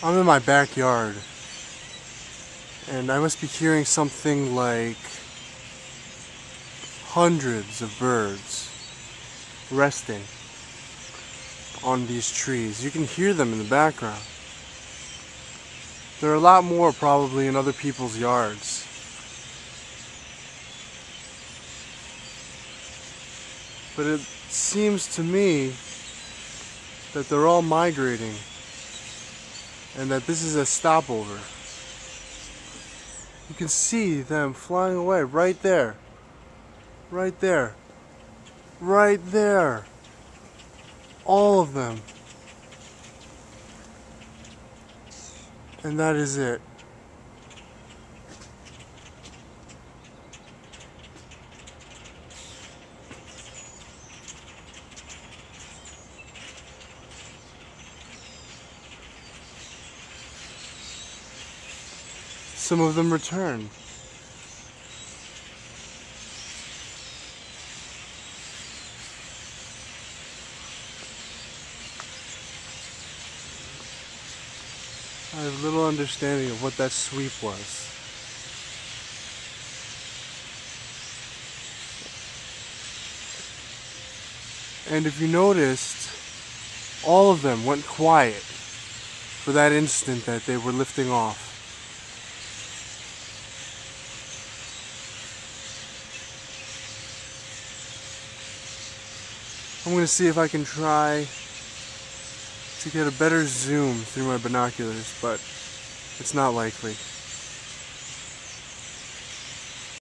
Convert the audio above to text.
I'm in my backyard, and I must be hearing something like hundreds of birds resting on these trees. You can hear them in the background. There are a lot more probably in other people's yards. But it seems to me that they're all migrating and that this is a stopover. You can see them flying away right there. Right there. Right there. All of them. And that is it. Some of them return. I have little understanding of what that sweep was. And if you noticed, all of them went quiet for that instant that they were lifting off. I'm going to see if I can try to get a better zoom through my binoculars, but it's not likely.